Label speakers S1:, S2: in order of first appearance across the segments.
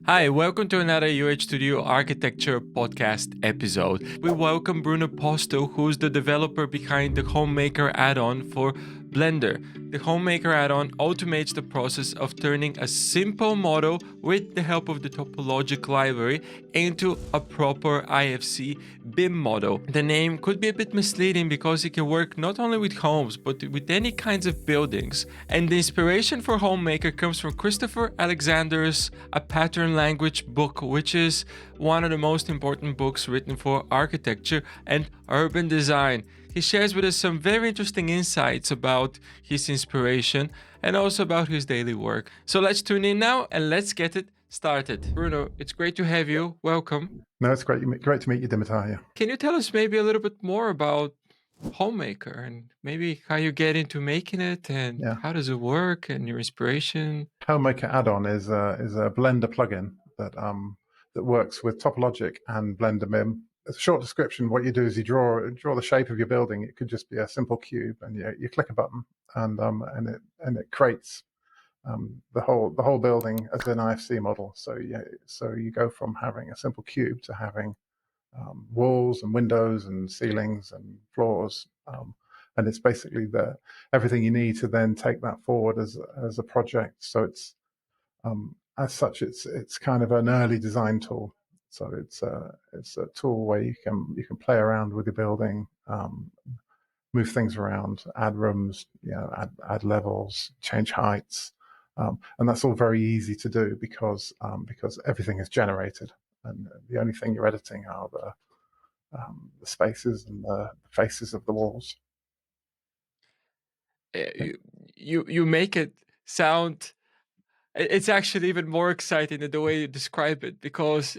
S1: Hi, welcome to another UH Studio Architecture podcast episode. We welcome Bruno Postel, who's the developer behind the Homemaker add-on for Blender. The Homemaker add-on automates the process of turning a simple model with the help of the topologic library into a proper IFC BIM model. The name could be a bit misleading because it can work not only with homes but with any kinds of buildings. And the inspiration for Homemaker comes from Christopher Alexander's A Pattern Language book, which is one of the most important books written for architecture and urban design. He shares with us some very interesting insights about his inspiration and also about his daily work. So let's tune in now and let's get it started. Bruno, it's great to have you. Welcome.
S2: No, it's great. Great to meet you, Dimitar.
S1: Can you tell us maybe a little bit more about Homemaker and maybe how you get into making it and how does it work and your inspiration?
S2: Homemaker add-on is a Blender plugin that works with Topologic and Blender BIM. As a short description, what you do is you draw the shape of your building. It could just be a simple cube, and you click a button, and it creates the whole building as an IFC model. So you go from having a simple cube to having walls and windows and ceilings and floors, and it's basically everything you need to then take that forward as a project. So it's as such, it's kind of an early design tool. So it's a tool where you can play around with your building, move things around, add rooms, add levels, change heights, and that's all very easy to do because everything is generated, and the only thing you're editing are the spaces and the faces of the walls.
S1: You make it sound. It's actually even more exciting than the way you describe it, because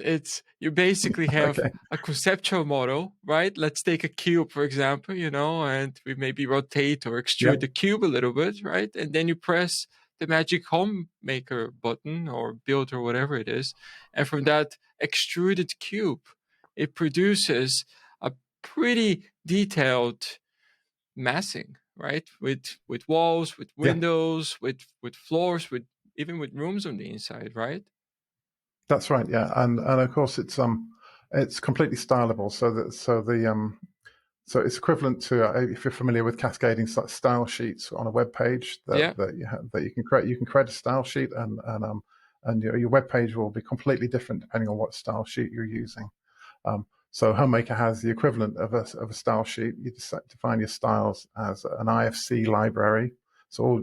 S1: you basically have a conceptual model, right? Let's take a cube, for example, and we maybe rotate or extrude the cube a little bit, right? And then you press the magic Homemaker button or build or whatever it is. And from that extruded cube, it produces a pretty detailed massing, right? With walls, with windows, with floors, with even with rooms on the inside, right?
S2: That's right, yeah, and of course it's completely stylable. So it's equivalent to if you're familiar with cascading style sheets on a web page that you can create. You can create a style sheet, and your web page will be completely different depending on what style sheet you're using. So Homemaker has the equivalent of a style sheet. You define your styles as an IFC library. So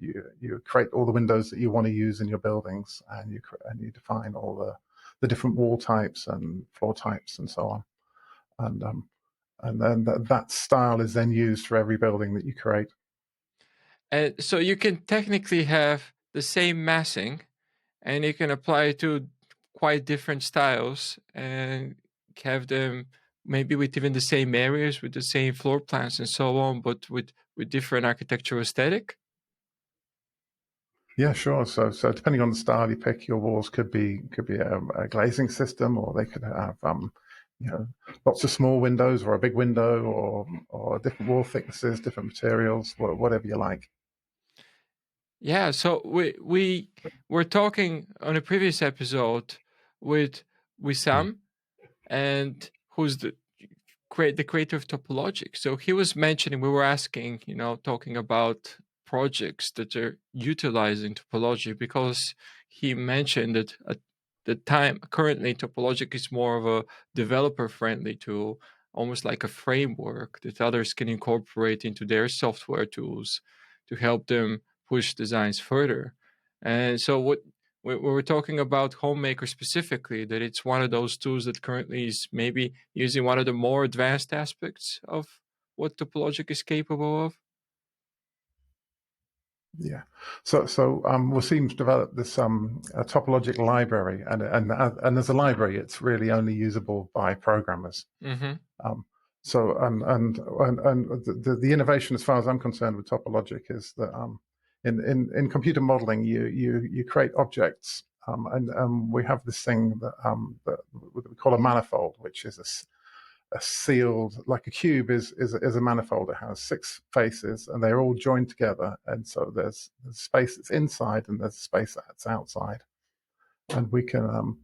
S2: you create all the windows that you want to use in your buildings, and you define all the different wall types and floor types and so on. And then that style is then used for every building that you create.
S1: And so you can technically have the same massing, and you can apply it to quite different styles and have them maybe with even the same areas, with the same floor plans and so on, but with different architectural aesthetic.
S2: Yeah, sure. So depending on the style you pick, your walls could be a glazing system, or they could have lots of small windows, or a big window, or different wall thicknesses, different materials, whatever you like.
S1: Yeah, so we were talking on a previous episode with Wissam, and who's the creator of Topologic. So he was mentioning, we were asking, talking about projects that are utilizing Topologic, because he mentioned that at the time currently Topologic is more of a developer friendly tool, almost like a framework that others can incorporate into their software tools to help them push designs further. And so what we're talking about Homemaker specifically, that it's one of those tools that currently is maybe using one of the more advanced aspects of what Topologic is capable of.
S2: Yeah. So Wasim's developed this a Topologic library, and as a library, it's really only usable by programmers.
S1: Mm-hmm.
S2: So the innovation, as far as I'm concerned, with Topologic is that in computer modeling, you create objects, and we have this thing that we call a manifold, which is a sealed, like a cube is a manifold. It has 6 faces, and they're all joined together, and so there's space that's inside and there's space that's outside. and we can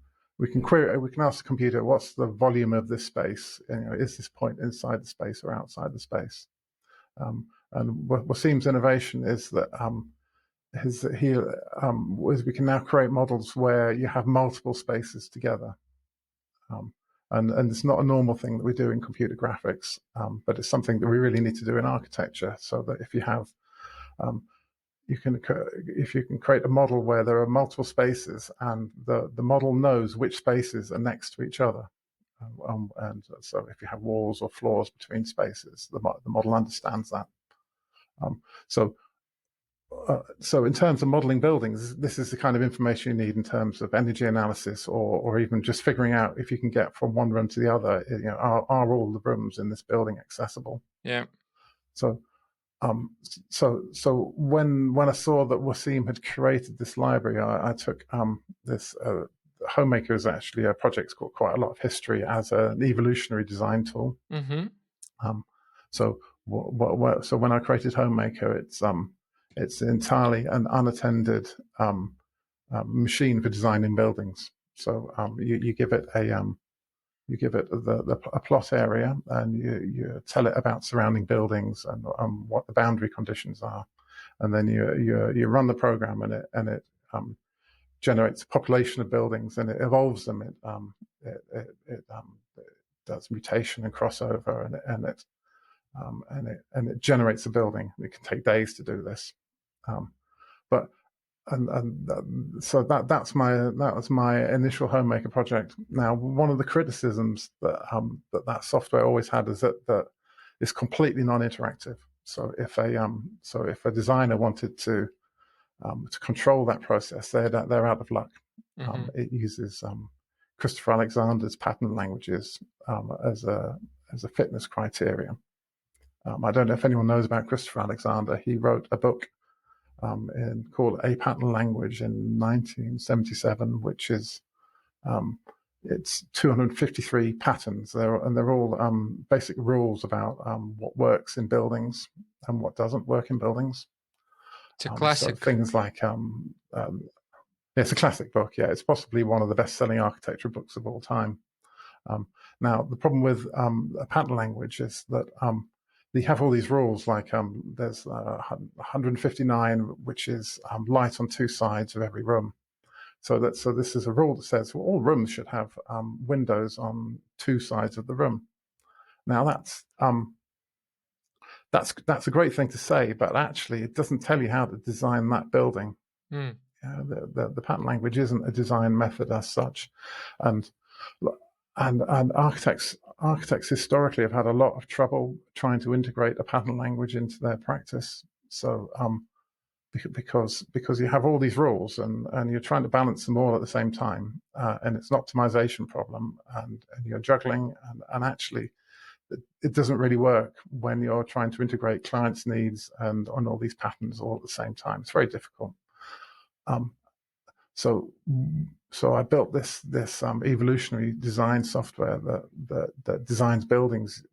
S2: query. We can ask the computer, what's the volume of this space? Is this point inside the space or outside the space? And Wasim's innovation is that we can now create models where you have multiple spaces together. And it's not a normal thing that we do in computer graphics, but it's something that we really need to do in architecture. So that if you have, if you can create a model where there are multiple spaces, and the model knows which spaces are next to each other, and so if you have walls or floors between spaces, the model understands that. So in terms of modeling buildings, this is the kind of information you need in terms of energy analysis, or even just figuring out if you can get from one room to the other. Are all the rooms in this building accessible?
S1: Yeah.
S2: So when I saw that Wasim had created this library, I took this. Homemaker is actually a project that's got quite a lot of history as an evolutionary design tool.
S1: Mm-hmm.
S2: So when I created Homemaker, it's entirely an unattended machine for designing buildings. So you give it a plot area, and you tell it about surrounding buildings and what the boundary conditions are, and then you run the program, and it generates a population of buildings, and it evolves them. It does mutation and crossover, and it generates a building. It can take days to do this, but so that was my initial Homemaker project. Now, one of the criticisms that software always had is that it's completely non-interactive. So if a designer wanted to control that process, they're out of luck.
S1: Mm-hmm.
S2: It uses Christopher Alexander's pattern languages as a fitness criteria. I don't know if anyone knows about Christopher Alexander. He wrote a book called A Pattern Language in 1977, which is it's 253 patterns. They're all basic rules about what works in buildings and what doesn't work in buildings.
S1: It's a classic.
S2: So things like it's a classic book. Yeah, it's possibly one of the best-selling architecture books of all time. Now, the problem with a pattern language is that you have all these rules, like there's 159, which is light on two sides of every room. So this is a rule that says, well, all rooms should have windows on two sides of the room. Now that's a great thing to say, but actually it doesn't tell you how to design that building.
S1: Mm.
S2: The pattern language isn't a design method as such, and architects historically have had a lot of trouble trying to integrate a pattern language into their practice. So because you have all these rules, and you're trying to balance them all at the same time, and it's an optimization problem, and you're juggling, and actually it doesn't really work when you're trying to integrate clients' needs and on all these patterns all at the same time. It's very difficult. So I built this evolutionary design software that designs buildings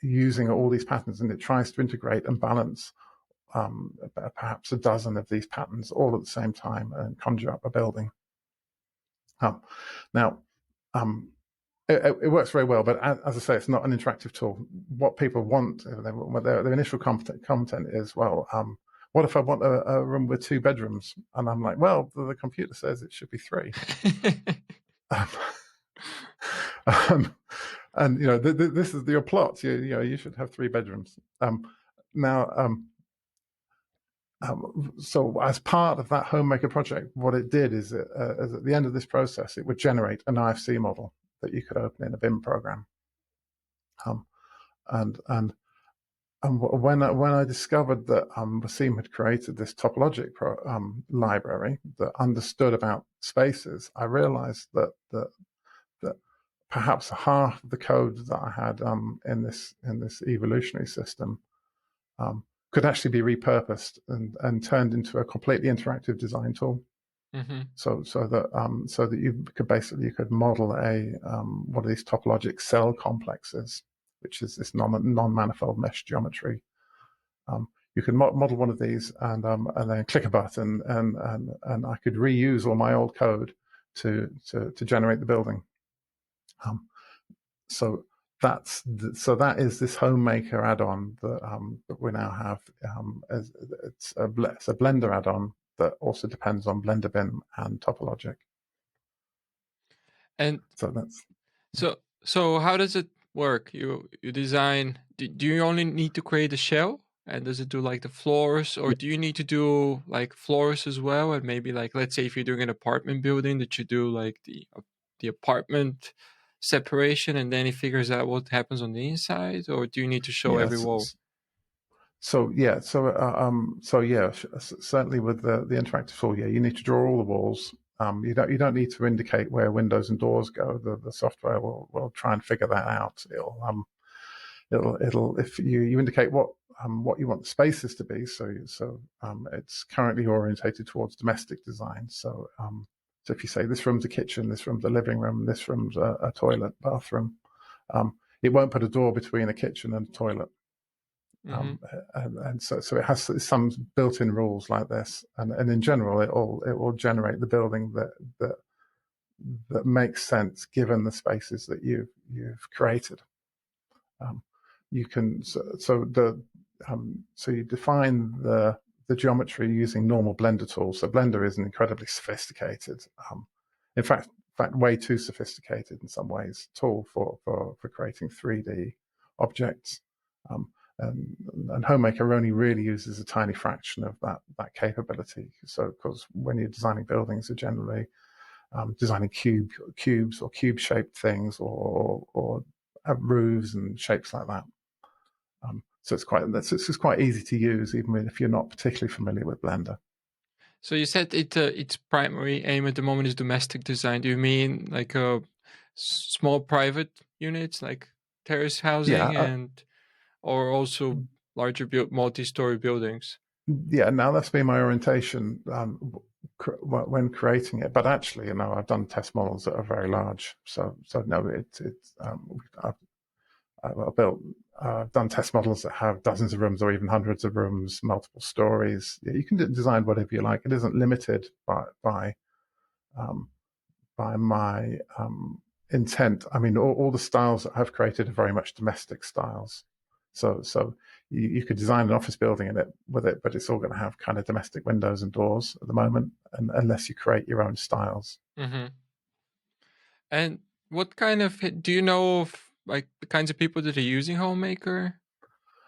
S2: using all these patterns, and it tries to integrate and balance perhaps a dozen of these patterns all at the same time and conjure up a building. Now, it works very well, but as I say, it's not an interactive tool. What people want, their initial content is, well, what if I want a room with 2 bedrooms? And I'm like, well, the computer says it should be 3. And this is your plot. You should have 3 bedrooms. So as part of that Homemaker project, what it did is at the end of this process, it would generate an IFC model that you could open in a BIM program. And when I discovered that Wasim had created this topologic library that understood about spaces, I realized that perhaps half of the code that I had in this evolutionary system could actually be repurposed and turned into a completely interactive design tool.
S1: Mm-hmm.
S2: So that you could model one of these topologic cell complexes, which is this non-manifold mesh geometry. You could model one of these and then click a button, and I could reuse all my old code to generate the building. So that is this Homemaker add-on that we now have. It's a Blender add-on that also depends on Blender BIM and TopoloGic.
S1: And
S2: so that's
S1: so how does it work? You design. Do you only need to create a shell? And does it do like the floors, or do you need to do like floors as well? And maybe like, let's say if you're doing an apartment building, that you do like the apartment separation, and then it figures out what happens on the inside, or do you need to show every
S2: yes.
S1: wall?
S2: Certainly with the interactive tool, you need to draw all the walls. You don't need to indicate where windows and doors go. The software will try and figure that out. It'll if you indicate what you want the spaces to be. So it's currently orientated towards domestic design. So if you say this room's a kitchen, this room's a living room, this room's a toilet, bathroom, it won't put a door between a kitchen and a toilet. And so it has some built-in rules like this, and in general, it will generate the building that makes sense given the spaces that you've created. You can you define the geometry using normal Blender tools. So Blender is an incredibly sophisticated, in fact, way too sophisticated in some ways, tool for creating 3D objects. And Homemaker only really uses a tiny fraction of that capability. So, because when you're designing buildings, you're generally designing cubes or cube-shaped things, or roofs and shapes like that. So it's quite easy to use, even if you're not particularly familiar with Blender.
S1: So you said its primary aim at the moment is domestic design. Do you mean like small private units, like terrace housing, or also larger multi-story buildings?
S2: Yeah, now that's been my orientation when creating it. But actually, I've done test models that are very large. So no, I've done test models that have dozens of rooms or even hundreds of rooms, multiple stories. Yeah, you can design whatever you like. It isn't limited by my intent. I mean, all the styles that I've created are very much domestic styles. So you could design an office building with it, but it's all going to have kind of domestic windows and doors at the moment, unless you create your own styles.
S1: Mm-hmm. And what kind of do you know of, like the kinds of people that are using Homemaker?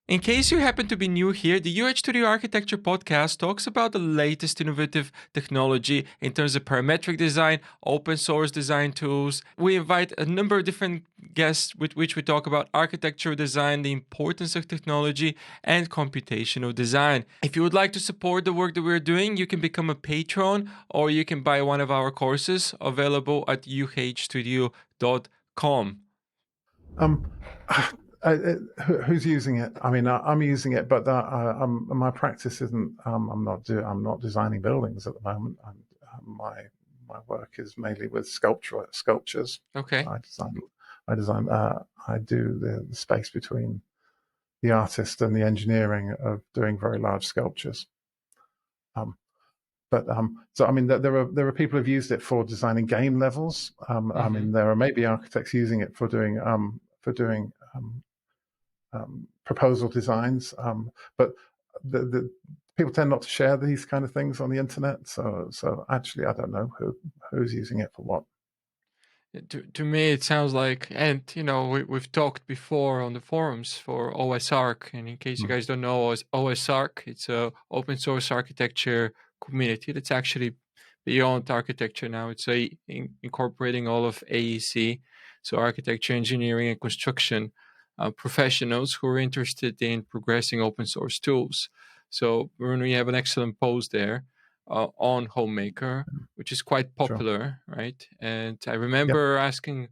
S1: In case you happen to be new here, the UH Studio Architecture podcast talks about the latest innovative technology in terms of parametric design, open source design tools. We invite a number of different guests with which we talk about architecture design, the importance of technology, and computational design. If you would like to support the work that we're doing, you can become a patron, or you can buy one of our courses available at uhstudio.com.
S2: Who's using it? I mean, I'm using it, but my practice isn't. I'm not designing buildings at the moment. My work is mainly with sculptures.
S1: Okay.
S2: I do the space between the artist and the engineering of doing very large sculptures. So I mean, there are people who've used it for designing game levels. I mean, there are maybe architects using it for doing proposal designs, but the people tend not to share these kind of things on the internet. So actually, I don't know who's using it for what.
S1: To me, it sounds like, and we've talked before on the forums for OSArch, and in case you guys don't know OSArch, it's a open source architecture community that's actually beyond architecture now. It's incorporating all of AEC, so architecture, engineering, and construction professionals who are interested in progressing open source tools. So Bruno, you have an excellent post there on Homemaker, which is quite popular, sure. Right? And I remember asking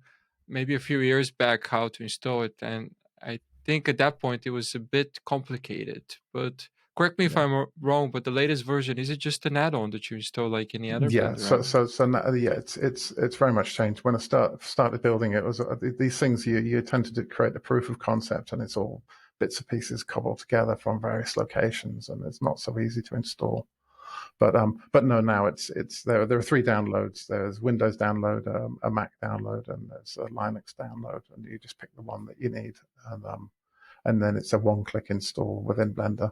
S1: maybe a few years back how to install it, and I think at that point it was a bit complicated. But correct me if I'm wrong, but the latest version, is it just an add-on that you install like any other?
S2: Yeah, it's very much changed. When I started building it, was these things you tend to create the proof of concept, and it's all bits and pieces cobbled together from various locations, and it's not so easy to install. But no, now it's there. There are 3 downloads. There's Windows download, a Mac download, and there's a Linux download, and you just pick the one that you need, and then it's a one-click install within Blender.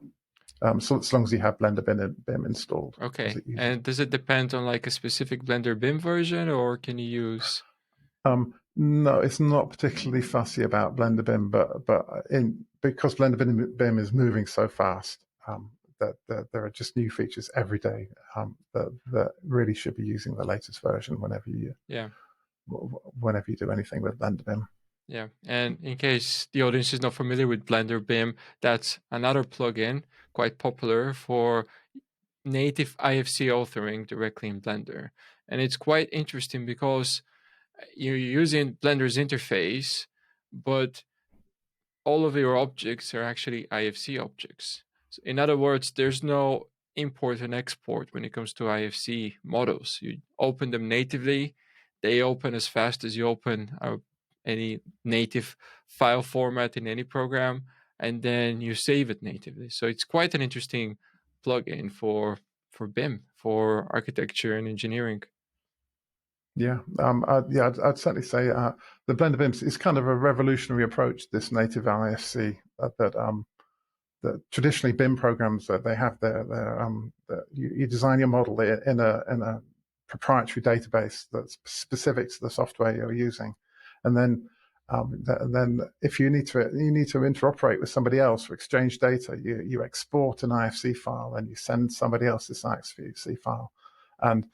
S2: So as long as you have Blender BIM installed.
S1: Okay. And does it depend on like a specific Blender BIM version, or can you use?
S2: No, it's not particularly fussy about Blender BIM, but because Blender BIM is moving so fast, that there are just new features every day, that really should be using the latest version whenever you do anything with Blender BIM.
S1: Yeah, and in case the audience is not familiar with Blender BIM, that's another plugin quite popular for native IFC authoring directly in Blender. And it's quite interesting because you're using Blender's interface, but all of your objects are actually IFC objects. So in other words, there's no import and export when it comes to IFC models. You open them natively, they open as fast as you open any native file format in any program, and then you save it natively. So it's quite an interesting plugin for BIM, for architecture and engineering.
S2: Yeah, I'd certainly say the Blender BIM is kind of a revolutionary approach. This native IFC that traditionally BIM programs that they have you design your model in a proprietary database that's specific to the software you're using, and then if you need to interoperate with somebody else or exchange data, you export an IFC file and you send somebody else this IFC file, and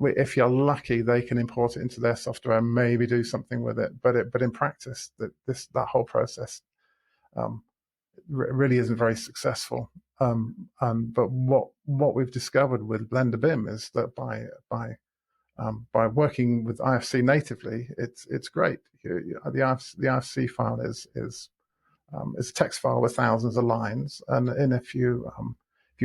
S2: if you're lucky, they can import it into their software and maybe do something with it. But in practice, that whole process really isn't very successful. But what we've discovered with Blender BIM is that by working with IFC natively, it's great. The IFC file is a text file with thousands of lines, and if you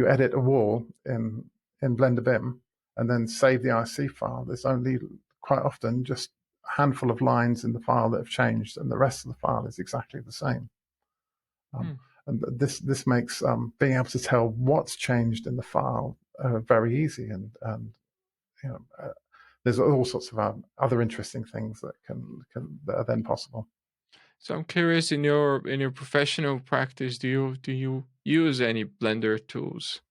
S2: edit a wall in Blender BIM and then save the IFC file, there's only quite often just a handful of lines in the file that have changed, and the rest of the file is exactly the same. And this makes being able to tell what's changed in the file very easy, and there's all sorts of other interesting things that are then possible.
S1: So I'm curious, in your professional practice, do you use any Blender tools?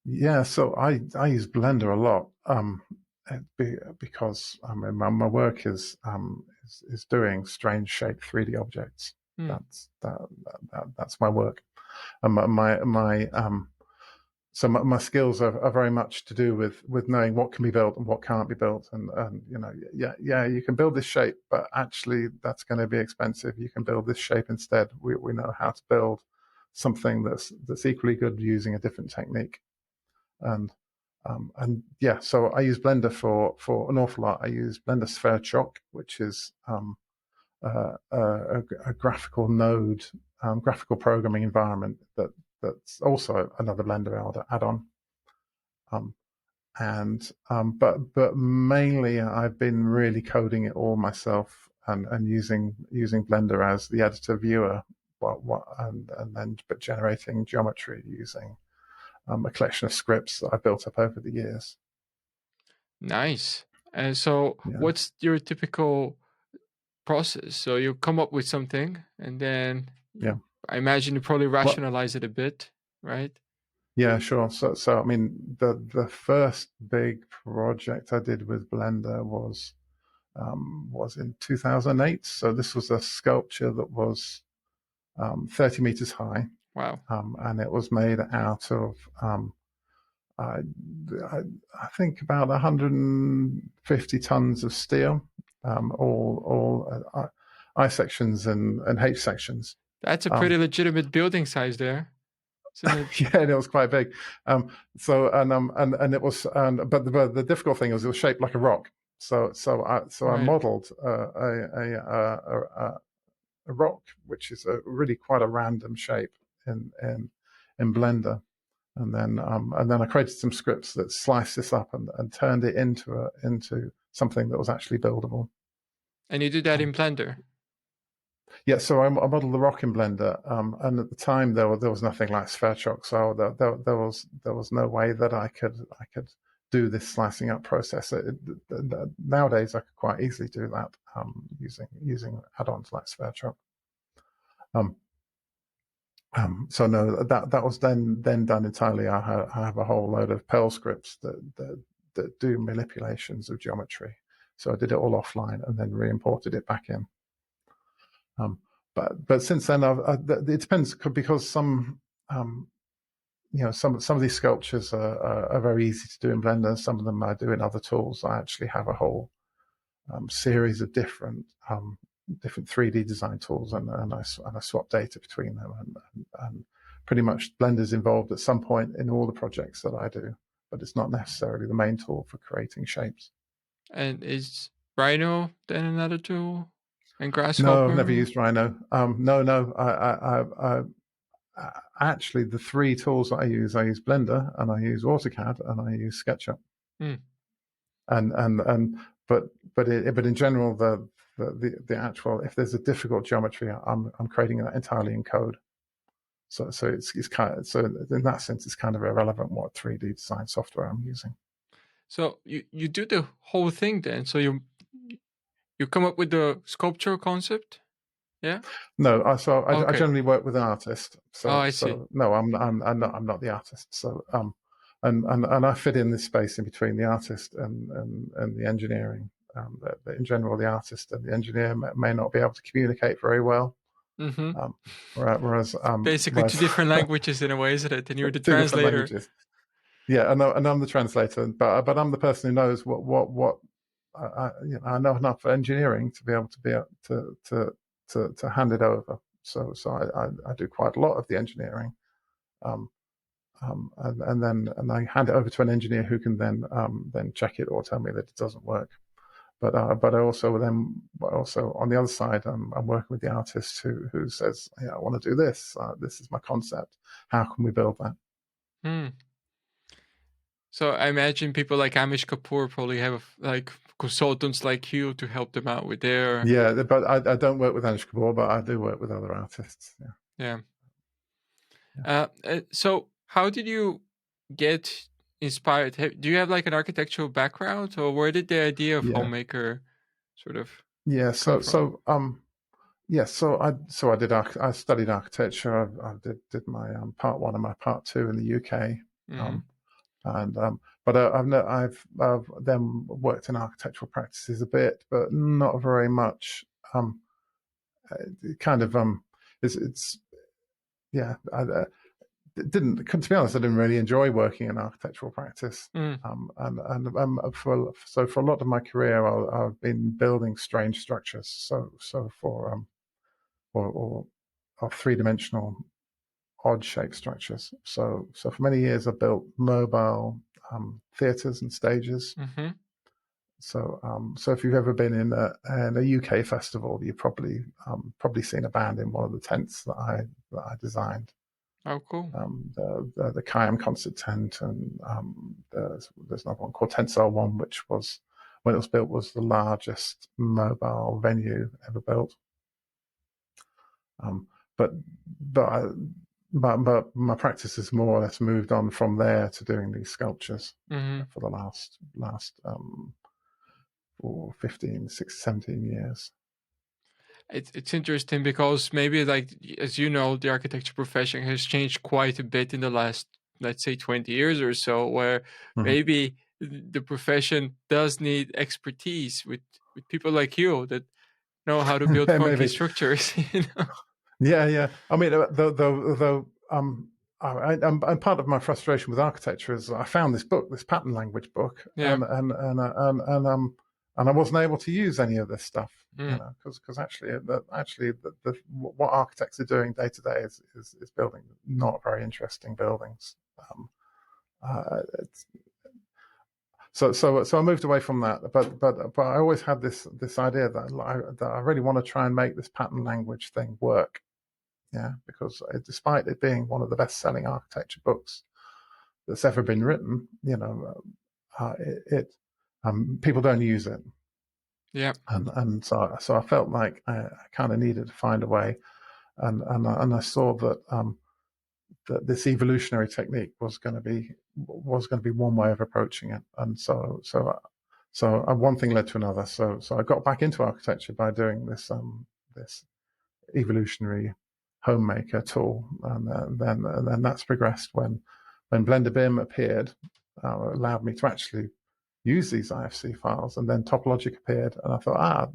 S2: Yeah, so I use Blender a lot because my work is doing strange shaped 3D objects. That's my work, and my skills are very much to do with knowing what can be built and what can't be built, and you can build this shape, but actually that's going to be expensive. You can build this shape instead. We know how to build something that's equally good using a different technique, and so I use Blender for an awful lot. I use Blender Sphere Chalk, which is a graphical node, graphical programming environment that's also another Blender add-on. But mainly I've been really coding it all myself and using Blender as the editor viewer, but generating geometry using a collection of scripts that I built up over the years.
S1: Nice. And so what's your typical process? So you come up with something, and then I imagine you probably rationalize it a bit, right?
S2: Yeah, sure. So I mean, the first big project I did with Blender was in 2008. So this was a sculpture that was 30 meters high.
S1: Wow.
S2: And it was made out of I think about 150 tons of steel, all I sections and H sections.
S1: That's a pretty legitimate building size there.
S2: Yeah, and it was quite big. And it was, but the difficult thing was it was shaped like a rock. So I modeled a rock, which is really quite a random shape in Blender, and then I created some scripts that sliced this up and turned it into something that was actually buildable.
S1: And you did that in Blender?
S2: Yeah, so I modeled the rock in Blender, and at the time there was nothing like Sverchok, so there was no way that I could do this slicing up process. Nowadays, I could quite easily do that using add-ons like Sverchok. Um, so no, that was then done entirely. I have a whole load of Perl scripts that do manipulations of geometry. So I did it all offline and then re-imported it back in. But since then, it depends because some some of these sculptures are very easy to do in Blender. Some of them I do in other tools. I actually have a whole series of different 3D design tools, and I swap data between them, and pretty much Blender's involved at some point in all the projects that I do, but it's not necessarily the main tool for creating shapes.
S1: And is Rhino then another tool? And
S2: No, I've
S1: Grasshopper?
S2: never used Rhino. No. Actually, the three tools that I use Blender, and I use AutoCAD, and I use SketchUp.
S1: Mm.
S2: But in general, the actual, if there's a difficult geometry, I'm creating that entirely in code. So it's kind of, so in that sense, it's kind of irrelevant what 3D design software I'm using.
S1: So you do the whole thing then. So you come up with the sculpture concept? Yeah?
S2: No, I
S1: Okay.
S2: generally work with an artist.
S1: Oh,
S2: So
S1: I see.
S2: no, I'm not the artist. So and I fit in this space in between the artist and the engineering. That in general, the artist and the engineer may not be able to communicate very well.
S1: Mm-hmm.
S2: Whereas
S1: Basically two different languages in a way, isn't it? And you're the
S2: two different
S1: translator.
S2: languages. Yeah, and I'm the translator, but I'm the person who knows what I know enough engineering to be able to hand it over. So I do quite a lot of the engineering, and I hand it over to an engineer who can then check it or tell me that it doesn't work. But I also on the other side, I'm working with the artist who says, I want to do this. This is my concept. How can we build that?
S1: Hmm. So I imagine people like Amish Kapoor probably have like consultants like you to help them out with their.
S2: Yeah, but I don't work with Anish Kapoor, but I do work with other artists.
S1: Yeah.
S2: Yeah.
S1: So how did you get inspired? Do you have like an architectural background, or where did the idea of
S2: Yeah.
S1: homemaker sort of
S2: Yeah.
S1: come from?
S2: I studied architecture. I did my part one and my part two in the UK.
S1: Mm-hmm.
S2: Um, and but I've then worked in architectural practices a bit, but not very much. Kind of it's yeah. Didn't to be honest, I didn't really enjoy working in architectural practice.
S1: Mm.
S2: For a lot of my career, I've been building strange structures. So for or 3-dimensional odd shaped structures. So for many years, I built mobile theatres and stages.
S1: Mm-hmm.
S2: So if you've ever been in a UK festival, you've probably seen a band in one of the tents that I designed.
S1: Oh, cool.
S2: The Kayam concert tent, and there's another one called Tensile One, which was, when it was built, was the largest mobile venue ever built. But my practice has more or less moved on from there to doing these sculptures for the last 15, 16, 17 years.
S1: It's interesting because maybe like as you know, the architecture profession has changed quite a bit in the last, let's say, 20 years or so, where
S2: Mm-hmm.
S1: maybe the profession does need expertise with people like you that know how to build funky structures.
S2: Yeah. I mean, though I'm part of my frustration with architecture is I found this book, this pattern language book,
S1: Yeah.
S2: and I wasn't able to use any of this stuff,
S1: Mm.
S2: because actually what architects are doing day to day is building not very interesting buildings. So I moved away from that, but I always had this idea that I really want to try and make this pattern language thing work. Yeah, because despite it being one of the best-selling architecture books that's ever been written, people don't use it.
S1: Yeah.
S2: and so I felt like I kind of needed to find a way, and I saw that that this evolutionary technique was going to be one way of approaching it, and so one thing led to another. So I got back into architecture by doing this evolutionary homemaker tool, and then that's progressed when Blender BIM appeared, allowed me to actually use these IFC files, and then TopLogic appeared, and I thought,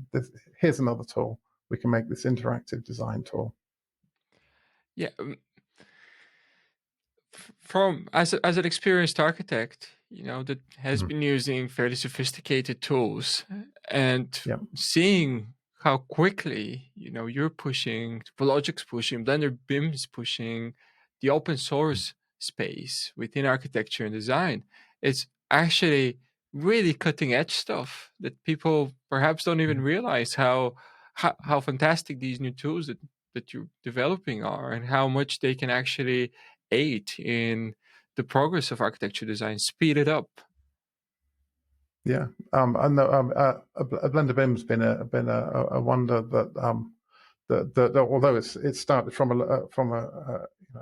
S2: here's another tool. We can make this interactive design tool.
S1: Yeah. From as an experienced architect, that has
S2: Mhm.
S1: been using fairly sophisticated tools, and
S2: Yeah.
S1: seeing how quickly you're pushing, Logic's pushing, Blender BIM's pushing the open source space within architecture and design. It's actually really cutting edge stuff that people perhaps don't even
S2: Mhm.
S1: realize how fantastic these new tools that you're developing are, and how much they can actually aid in the progress of architecture design, speed it up.
S2: Yeah, I know. A Blender BIM's been a wonder that although it started from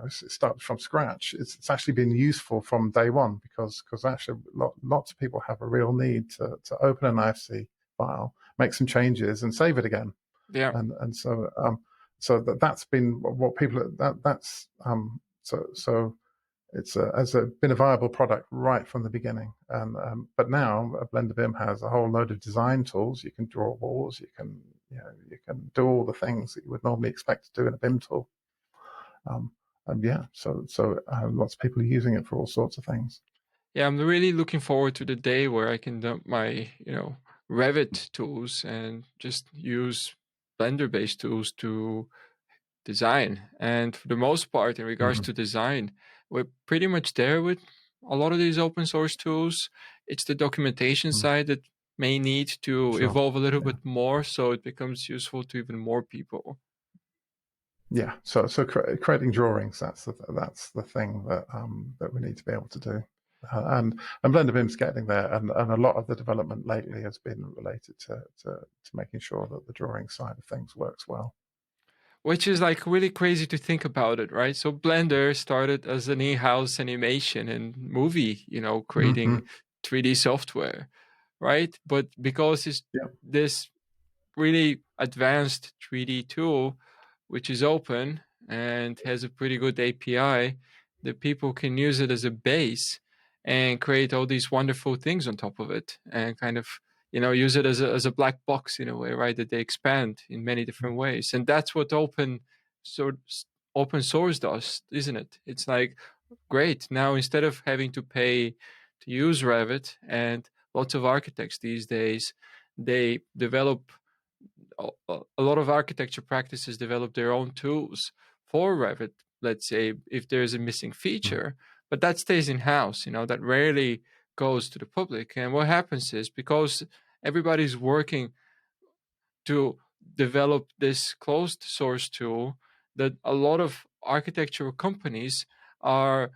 S2: it started from scratch, it's actually been useful from day one, because actually lots of people have a real need to open an IFC file, make some changes, and save it again,
S1: Yeah.
S2: and so that's been what people that's so it's been a viable product right from the beginning. And but now Blender BIM has a whole load of design tools. You can draw walls. You can do all the things that you would normally expect to do in a BIM tool. Um, and yeah, so lots of people are using it for all sorts of things.
S1: Yeah, I'm really looking forward to the day where I can dump my, Revit tools and just use Blender based tools to design. And for the most part, in regards
S2: Hmm.
S1: to design, we're pretty much there with a lot of these open source tools. It's the documentation
S2: Mm.
S1: side that may need to
S2: Sure.
S1: evolve a little
S2: Yeah.
S1: bit more so it becomes useful to even more people.
S2: Yeah. So creating drawings, that's the thing that we need to be able to do. And Blender BIM's getting there, and a lot of the development lately has been related to making sure that the drawing side of things works well.
S1: Which is like really crazy to think about it, right? So Blender started as an in-house animation and movie,
S2: Hmm.
S1: creating 3D software, right? But because it's
S2: Yeah.
S1: this really advanced 3D tool, which is open and has a pretty good API, that people can use it as a base and create all these wonderful things on top of it, and kind of use it as a black box in a way, right? That they expand in many different ways, and that's what so open source does, isn't it? It's like, great, now instead of having to pay to use Revit, and lots of architects these days, they develop a lot of architecture practices develop their own tools for Revit, let's say, if there's a missing feature, but that stays in house, that rarely goes to the public. And what happens is, because everybody's working to develop this closed source tool, that a lot of architectural companies are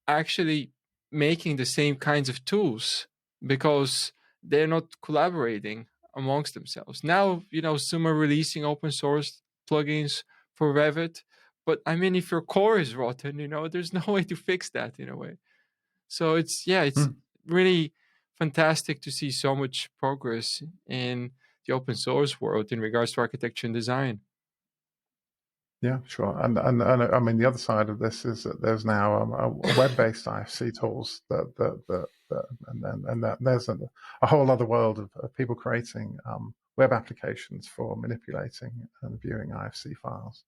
S1: actually making the same kinds of tools because they're not collaborating amongst themselves. Now, some are releasing open source plugins for Revit, but I mean, if your core is rotten, there's no way to fix that in a way. So it's
S2: Mm.
S1: really fantastic to see so much progress in the open source world in regards to architecture and design.
S2: Yeah, sure. And I mean, the other side of this is that there's now a web-based IFC tools and that there's a whole other world of people creating web applications for manipulating and viewing IFC files.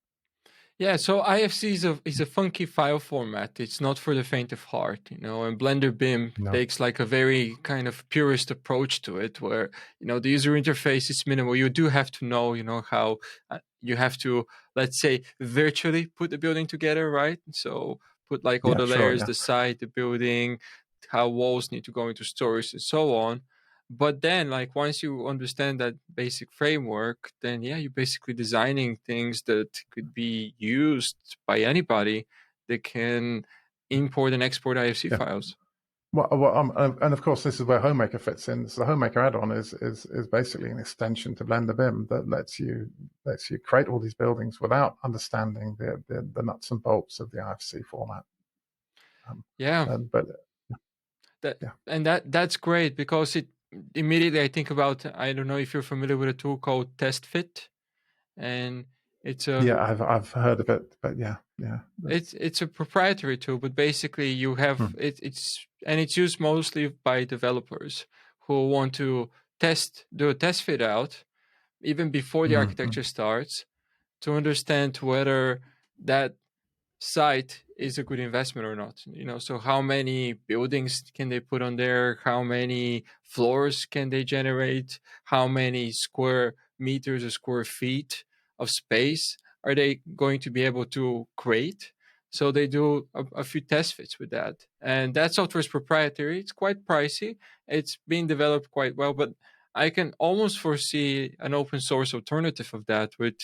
S1: Yeah, so IFC is a funky file format. It's not for the faint of heart, and Blender BIM
S2: No.
S1: takes like a very kind of purist approach to it, where, the user interface is minimal. You do have to know, how you have to, let's say, virtually put the building together, right? So put like all
S2: Yeah,
S1: the
S2: sure.
S1: layers,
S2: Yeah.
S1: the side, the building, how walls need to go into stories and so on. But then, like, once you understand that basic framework, then yeah, you're basically designing things that could be used by anybody that can import and export IFC
S2: Yeah.
S1: files.
S2: And of course, this is where Homemaker fits in. So the Homemaker add-on is basically an extension to Blender BIM that lets you create all these buildings without understanding the nuts and bolts of the IFC format.
S1: Yeah,
S2: But
S1: that
S2: yeah,
S1: and that's great, because it immediately I think about, I don't know if you're familiar with a tool called TestFit, and it's a
S2: yeah, I've heard of it, but yeah,
S1: it's a proprietary tool, but basically you have
S2: hmm,
S1: it's used mostly by developers who want to do a test fit out even before the
S2: hmm.
S1: architecture starts, to understand whether that site is a good investment or not. So how many buildings can they put on there? How many floors can they generate? How many square meters or square feet of space are they going to be able to create? So they do a few test fits with that. And that software is proprietary. It's quite pricey. It's being developed quite well, but I can almost foresee an open source alternative of that with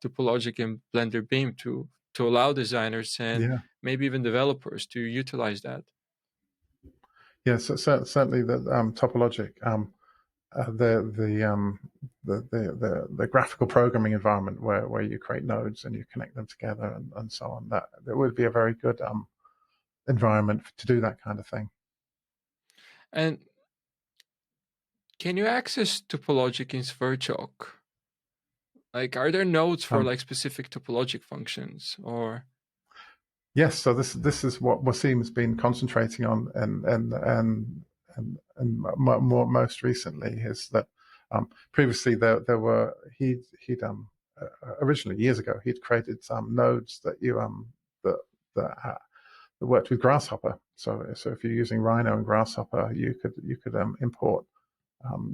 S1: TopoloGic and Blender Beam to allow designers and
S2: Yeah,
S1: maybe even developers to utilize that.
S2: yeah. So, certainly the TopoloGic, the graphical programming environment where you create nodes and you connect them together and so on. That would be a very good environment to do that kind of thing.
S1: And can you access TopoloGic in SVRChalk? Like, are there nodes for
S2: Um,
S1: like specific TopoloGic functions, or?
S2: yes, so this is what Wasim's been concentrating on, and most recently is that previously there were he'd originally years ago he'd created some nodes that that that, that worked with Grasshopper. So if you're using Rhino and Grasshopper, you could import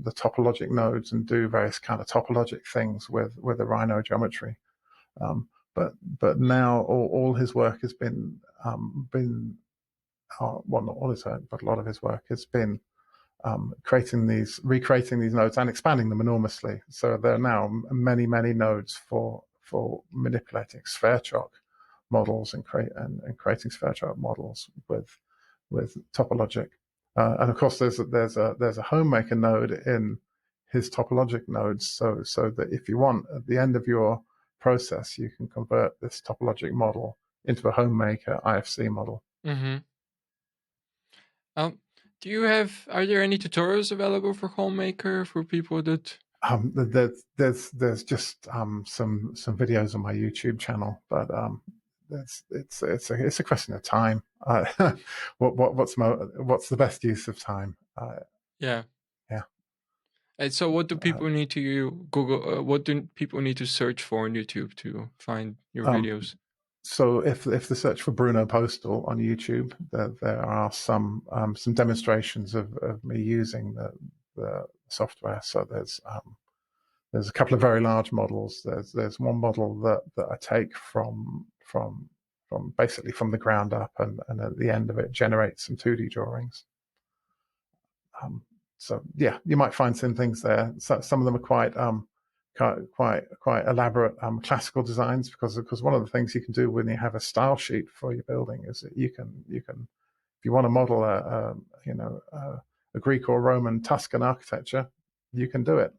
S2: the topologic nodes and do various kind of topologic things with the Rhino geometry. Um, but now all his work has been well, not all his work, but a lot of his work has been recreating these nodes and expanding them enormously. So there are now many nodes for manipulating SVRChalk models and creating SVRChalk models with TopoloGic. And of course, there's a Homemaker node in his TopoloGic nodes, so that if you want, at the end of your process, you can convert this TopoloGic model into a Homemaker IFC model.
S1: Mm-hmm. Um, are there any tutorials available for Homemaker for people that?
S2: There's just some videos on my YouTube channel, but it's a question of time. What's the best use of time?
S1: Yeah.
S2: Yeah.
S1: And so what do
S2: Uh,
S1: people need to Google? What do people need to search for on YouTube to find your
S2: um,
S1: videos?
S2: so if they search for Bruno Postal on YouTube, there are some demonstrations of me using the software. So there's a couple of very large models. There's one model that I take from basically from the ground up, and at the end of it generates some 2D drawings. So yeah, you might find some things there. So some of them are quite elaborate classical designs, because one of the things you can do when you have a style sheet for your building is that you can if you want to model a Greek or Roman Tuscan architecture, you can do it.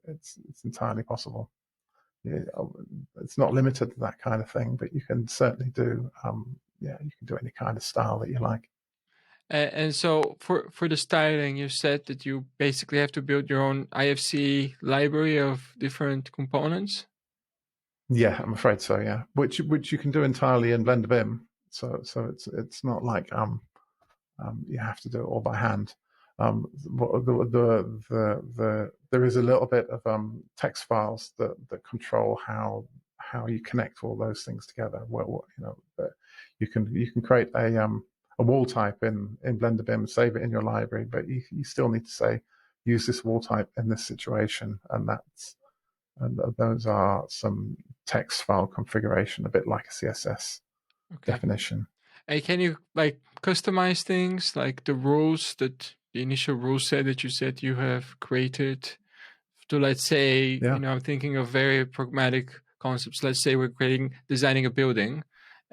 S2: It's entirely possible. Yeah, it's not limited to that kind of thing, but you can certainly do you can do any kind of style that you like.
S1: And so for the styling, you said that you basically have to build your own IFC library of different components.
S2: Yeah, I'm afraid so. Yeah, which you can do entirely in Blender BIM. So it's not like you have to do it all by hand. There is a little bit of text files that control how you connect all those things together. Well, you can create a wall type in Blender BIM, save it in your library, but you still need to say use this wall type in this situation, and those are some text file configuration, a bit like a CSS
S1: Okay.
S2: definition.
S1: And can you like customize things, like the rules, that the initial rule set that you said you have created, to, let's say,
S2: Yeah.
S1: I'm thinking of very pragmatic concepts. Let's say we're designing a building,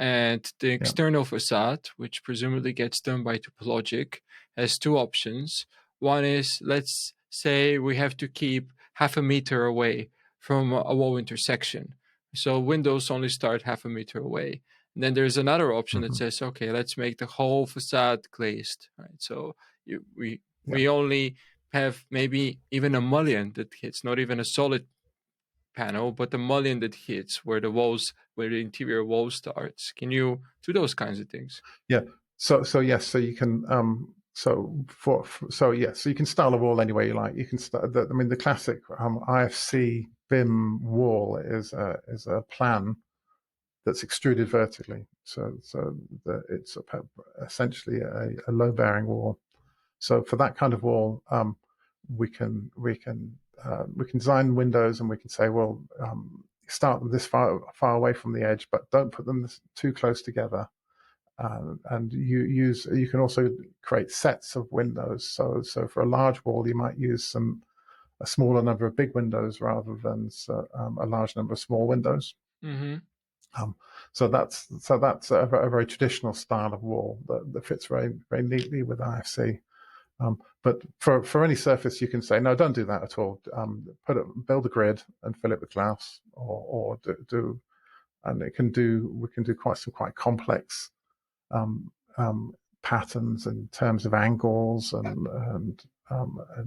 S1: And the
S2: Yeah.
S1: external facade, which presumably gets done by TopoloGic, has two options. One is, let's say we have to keep half a meter away from a wall intersection. So windows only start half a meter away. And then there's another option that
S2: Hmm.
S1: says, okay, let's make the whole facade glazed, right? So we
S2: Yeah.
S1: only have maybe even a mullion that hits, not even a solid panel, but the mullion that hits where the interior wall starts. Can you do those kinds of things?
S2: Yeah. So yes. So you can so yes. So you can style a wall any way you like. You can start. I mean, the classic IFC BIM wall is a plan that's extruded vertically. So it's essentially a load bearing wall. So for that kind of wall, we can design windows, and we can say, well, start this far away from the edge, but don't put them too close together. And you can also create sets of windows. So for a large wall, you might use a smaller number of big windows rather than a large number of small windows.
S1: Mm-hmm.
S2: So that's a very traditional style of wall that fits very very neatly with IFC. But for any surface, you can say no, don't do that at all. Build a grid and fill it with glass, or do and we can do quite complex patterns in terms of angles and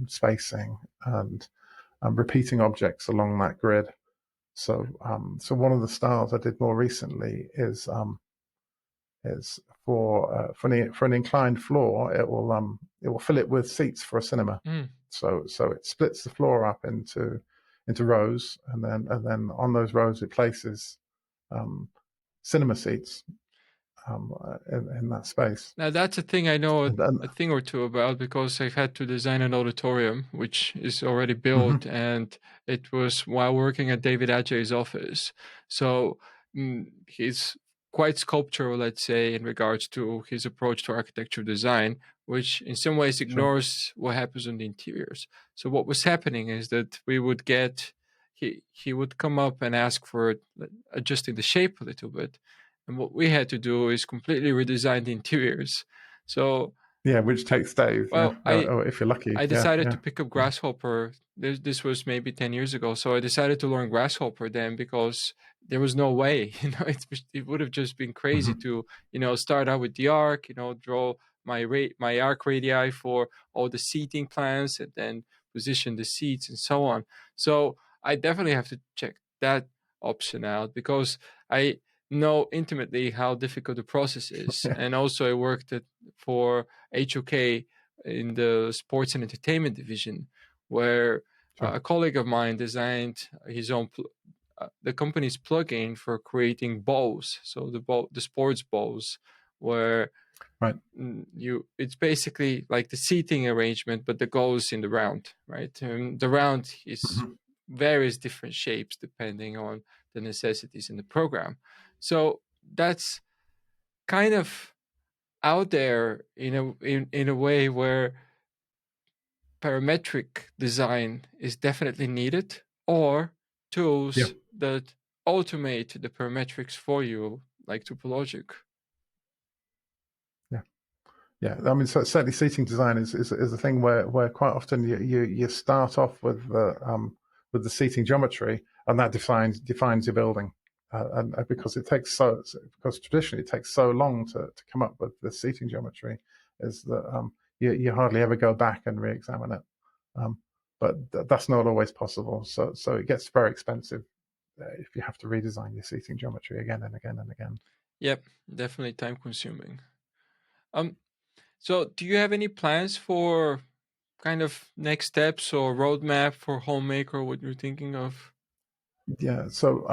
S2: spacing and repeating objects along that grid. So one of the styles I did more recently is for an inclined floor. It will fill it with seats for a cinema.
S1: Mm.
S2: So it splits the floor up into rows, and then on those rows it places cinema seats in that space.
S1: Now that's a thing I know
S2: And
S1: a thing or two about, because I've had to design an auditorium which is already
S2: mhm,
S1: built, and it was while working at David Adjaye's office. So he's quite sculptural, let's say, in regards to his approach to architecture design, which in some ways
S2: sure.
S1: ignores what happens on the interiors. So what was happening is that we would get he would come up and ask for adjusting the shape a little bit. And what we had to do is completely redesign the interiors. So,
S2: Yeah, which takes days. Yeah,
S1: well, I
S2: or if you're lucky.
S1: I
S2: Yeah,
S1: decided
S2: yeah.
S1: to pick up
S2: Yeah.
S1: Grasshopper. This was maybe 10 years ago. So I decided to learn Grasshopper then, because there was no way, it would have just been crazy
S2: Hmm.
S1: to, start out with the arc, draw my arc radii for all the seating plans, and then position the seats and so on. So I definitely have to check that option out, because I know intimately how difficult the process is.
S2: Yeah,
S1: And also I worked for HOK in the sports and entertainment division, where
S2: sure.
S1: a colleague of mine designed his own the company's plugin for creating bowls. So the sports bowls, where
S2: Right.
S1: it's basically like the seating arrangement, but the goals in the round, right? And the round is
S2: Hmm.
S1: various different shapes depending on the necessities in the program. So that's kind of out there in a way where parametric design is definitely needed, or
S2: Yeah.
S1: tools that automate the parametrics for you, like TopoloGic.
S2: Yeah. Yeah. I mean, so certainly seating design is a thing where quite often you start off with the seating geometry, and that defines your building. And because because traditionally it takes so long to come up with the seating geometry, is that you hardly ever go back and re-examine it. Um, but that's not always possible. So it gets very expensive if you have to redesign your seating geometry again and again and again.
S1: Yep, definitely time consuming. Um, so do you have any plans for kind of next steps or roadmap for Homemaker? What you're thinking of?
S2: Yeah. So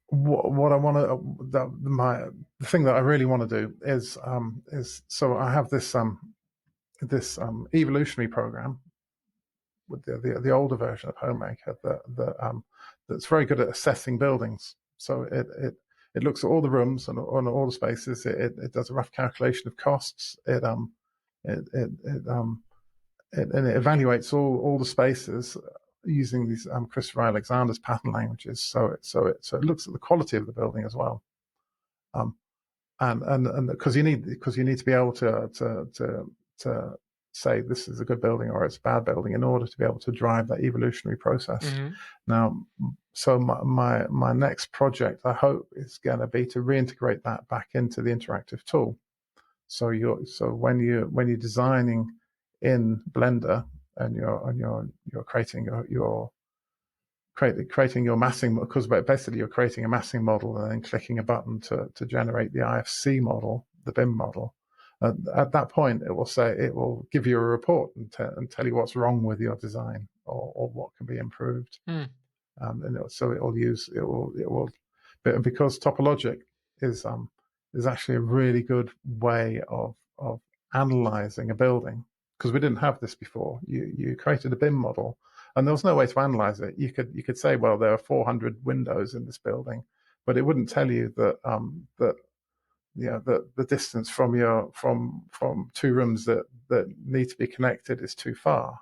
S2: what I want to the thing that I really want to do is so I have this evolutionary program with the older version of Homemaker that's very good at assessing buildings. So it looks at all the rooms and on all the spaces. It does a rough calculation of costs. It it it, um, and it evaluates all the spaces using these Christopher Alexander's pattern languages. So it looks at the quality of the building as well. Um, and because you need to be able to say this is a good building or it's a bad building in order to be able to drive that evolutionary process.
S1: Mm-hmm.
S2: Now, so my next project, I hope, is going to be to reintegrate that back into the interactive tool. So when you're designing in Blender and you're creating creating your massing, because basically you're creating a massing model and then clicking a button to generate the IFC model, the BIM model. At that point, it will give you a report and tell you what's wrong with your design or what can be improved.
S1: Mm.
S2: So it will, but because TopoloGic is actually a really good way of analyzing a building, because we didn't have this before. You created a BIM model, and there was no way to analyze it. You could say, well, there are 400 windows in this building, but it wouldn't tell you that the distance from two rooms that need to be connected is too far.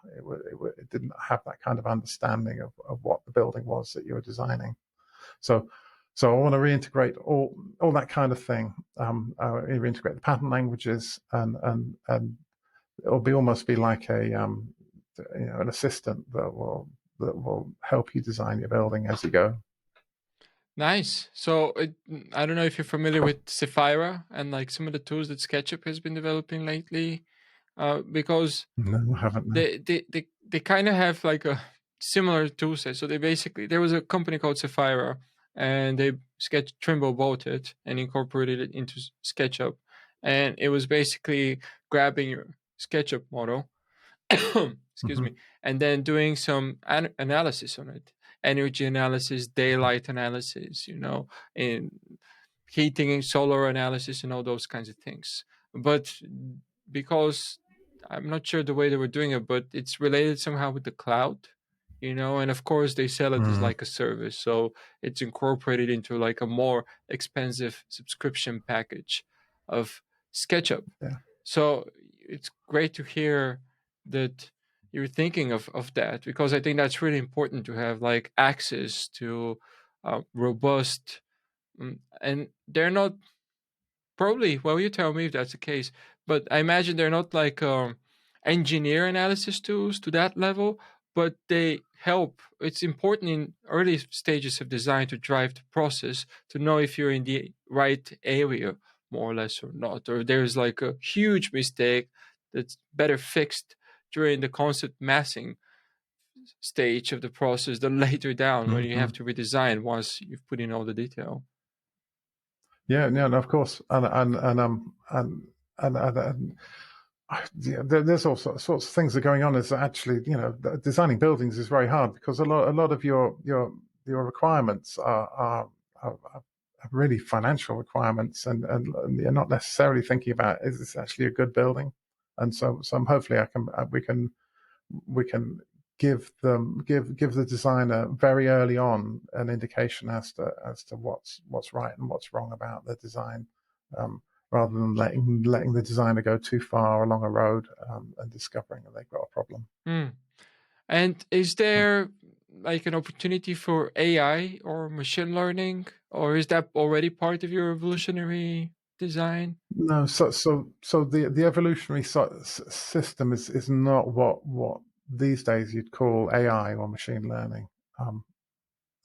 S2: It didn't have that kind of understanding of what the building was that you were designing. So I want to reintegrate all that kind of thing. Reintegrate the pattern languages, and it'll almost be like an assistant that will help you design your building as you go.
S1: Nice. So I don't know if you're familiar with Sapphira and like some of the tools that SketchUp has been developing lately, because
S2: No, I haven't. No.
S1: they kind of have like a similar tool set. So there was a company called Sapphira, and Trimble bought it and incorporated it into SketchUp, and it was basically grabbing your SketchUp model, excuse me, and then doing some analysis on it, energy analysis, daylight analysis, in heating and solar analysis and all those kinds of things. But because I'm not sure the way they were doing it, but it's related somehow with the cloud, and of course they sell it as like a service. So it's incorporated into like a more expensive subscription package of SketchUp.
S2: Yeah.
S1: So it's great to hear that you're thinking of that, because I think that's really important to have like access to robust, and they're not probably, well, you tell me if that's the case, but I imagine they're not like engineer analysis tools to that level, but they help. It's important in early stages of design to drive the process to know if you're in the right area, more or less, or not, or there's like a huge mistake that's better fixed during the concept massing stage of the process than later down when you have to redesign once you've put in all the detail.
S2: Yeah, no, of course, there's all sorts of things that are going on. Is actually, designing buildings is very hard because a lot of your requirements are really financial requirements, and you're not necessarily thinking about, is this actually a good building? And so hopefully we can give the designer very early on an indication as to what's right and what's wrong about the design, rather than letting the designer go too far along a road and discovering that they've got a problem.
S1: And is there like an opportunity for AI or machine learning, or is that already part of your evolutionary design?
S2: No, so the evolutionary system is not what these days you'd call AI or machine learning.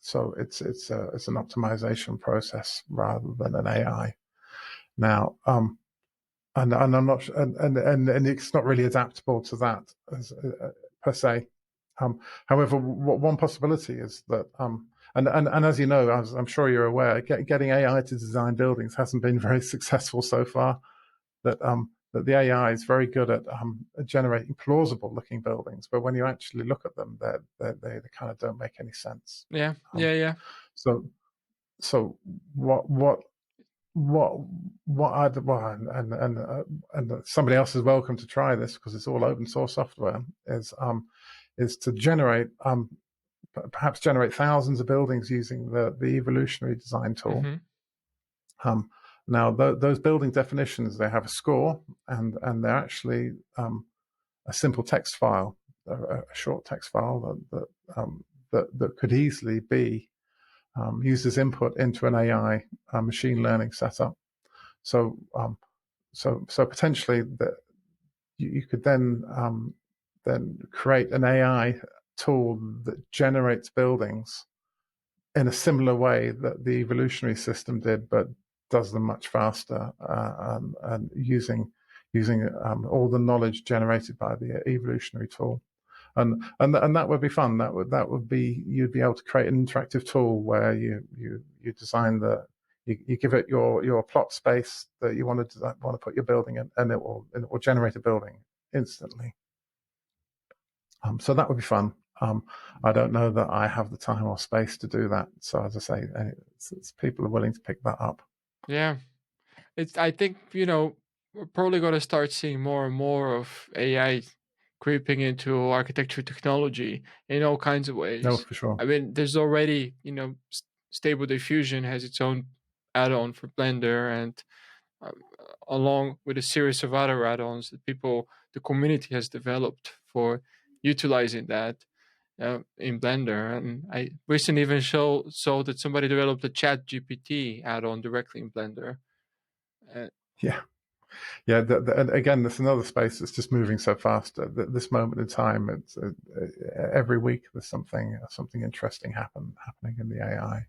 S2: So it's an optimization process rather than an AI. Now, and I'm not, and it's not really adaptable to that per se. However, one possibility is that, and as you know, I'm sure you're aware, getting AI to design buildings hasn't been very successful so far. That the AI is very good at generating plausible-looking buildings, but when you actually look at them, they kind of don't make any sense.
S1: Yeah.
S2: So what I'd, well, and somebody else is welcome to try this because it's all open source software, is to generate perhaps generate thousands of buildings using the evolutionary design tool. Now those building definitions, they have a score, and they're actually a simple text file, a short text file that could easily be used as input into an AI machine learning setup. So potentially that you could then create an AI tool that generates buildings in a similar way that the evolutionary system did, but does them much faster, and using all the knowledge generated by the evolutionary tool. And that would be fun. That would be, you'd be able to create an interactive tool where you design you give it your plot space that you want to put your building in, and it will generate a building instantly. So that would be fun. I don't know that I have the time or space to do that. So as I say, it's people are willing to pick that up.
S1: Yeah, I think we're probably going to start seeing more and more of AI creeping into architecture technology in all kinds of ways.
S2: No, for sure.
S1: I mean, there's already Stable Diffusion has its own add-on for Blender, and along with a series of other add-ons that the community has developed for utilizing that in Blender. And I recently even saw that somebody developed a Chat GPT add-on directly in Blender.
S2: Yeah. And again, there's another space that's just moving so fast. At this moment in time, it's every week there's something interesting happening in the AI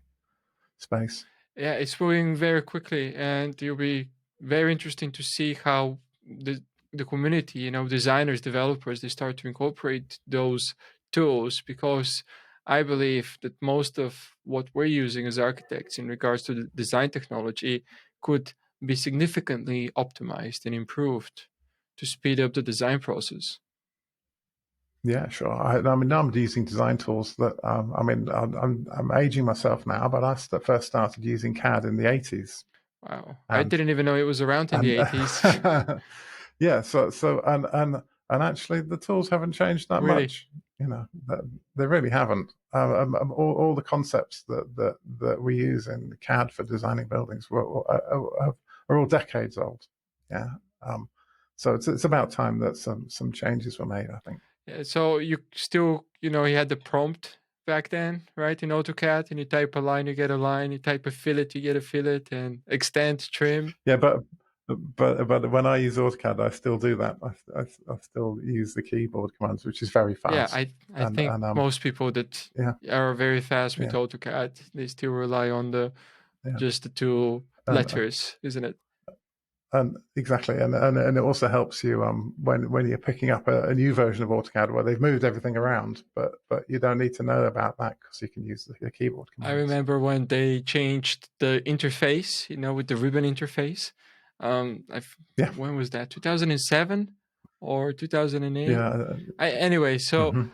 S2: space.
S1: Yeah, it's moving very quickly, and it'll be very interesting to see how the community, designers, developers, they start to incorporate those tools, because I believe that most of what we're using as architects in regards to the design technology could be significantly optimized and improved to speed up the design process.
S2: Yeah, sure. I mean, now I'm using design tools that. I mean, I'm aging myself now, but I first started using CAD in the '80s.
S1: Wow, I didn't even know it was around in the '80s.
S2: Yeah. So actually, the tools haven't changed that
S1: Really?
S2: much. They really haven't. All the concepts that we use in CAD for designing buildings are all decades old. Yeah. So it's about time that some changes were made, I think.
S1: Yeah, so you still, you had the prompt back then, right? In AutoCAD, and you type a line, you get a line. You type a fillet, you get a fillet, and extend, trim.
S2: Yeah, but when I use AutoCAD, I still do that. I still use the keyboard commands, which is very fast.
S1: Yeah, I think most people that are very fast with AutoCAD, they still rely on just the two letters, isn't it?
S2: And exactly, and it also helps you when you're picking up a new version of AutoCAD where they've moved everything around, but you don't need to know about that because you can use the keyboard commands.
S1: I remember when they changed the interface, with the ribbon interface. When was that? 2007 or 2008?
S2: Yeah.
S1: Anyway, so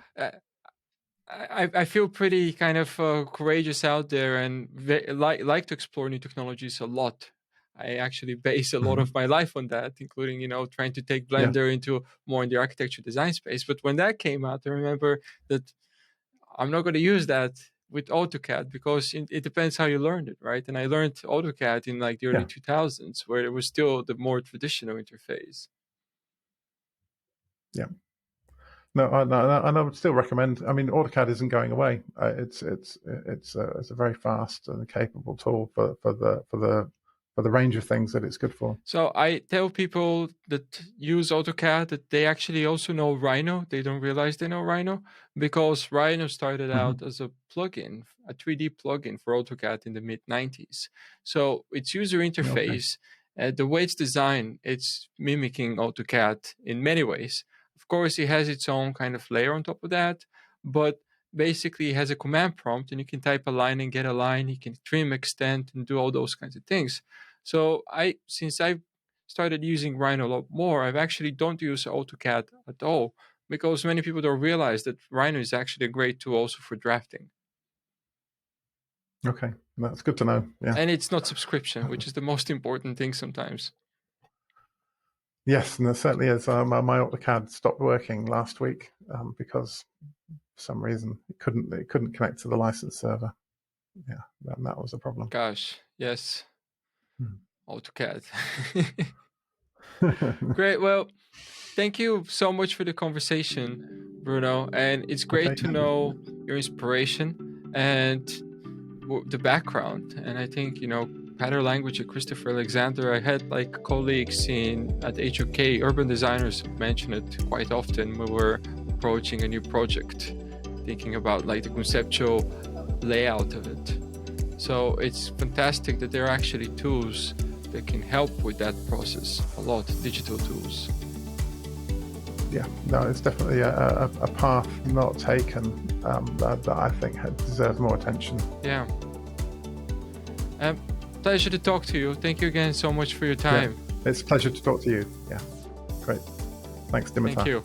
S1: I feel pretty kind of courageous out there, and like to explore new technologies a lot. I actually base a lot of my life on that, including trying to take Blender into more in the architecture design space. But when that came out, I remember that I'm not going to use that with AutoCAD because it depends how you learned it, right? And I learned AutoCAD in like the early 2000s, where it was still the more traditional interface.
S2: Yeah. No, and I would still recommend. I mean, AutoCAD isn't going away. It's a very fast and capable tool for the range of things that it's good for.
S1: So I tell people that use AutoCAD that they actually also know Rhino. They don't realize they know Rhino, because Rhino started out as a plugin, a 3D plugin for AutoCAD in the mid 90s. So its user interface, the way it's designed, it's mimicking AutoCAD in many ways. Of course, it has its own kind of layer on top of that, but basically it has a command prompt, and you can type a line and get a line. You can trim, extend, and do all those kinds of things. So since I've started using Rhino a lot more, I actually don't use AutoCAD at all, because many people don't realize that Rhino is actually a great tool also for drafting.
S2: Okay, that's good to know. Yeah,
S1: and it's not subscription, which is the most important thing sometimes.
S2: Yes, and there certainly is. My AutoCAD stopped working last week because for some reason it couldn't connect to the license server. Yeah, that was a problem.
S1: Gosh, yes. AutoCAD. Great. Well, thank you so much for the conversation, Bruno. And it's great to know your inspiration and the background. And I think, pattern language, Christopher Alexander. I had like colleagues at HOK, urban designers, mention it quite often when we're approaching a new project, thinking about like the conceptual layout of it. So it's fantastic that there are actually tools that can help with that process a lot, digital tools.
S2: Yeah, no, it's definitely a path not taken that I think deserves more attention.
S1: Yeah. Pleasure to talk to you. Thank you again so much for your time.
S2: Yeah, it's a pleasure to talk to you. Yeah, great. Thanks, Dimitar.
S1: Thank you.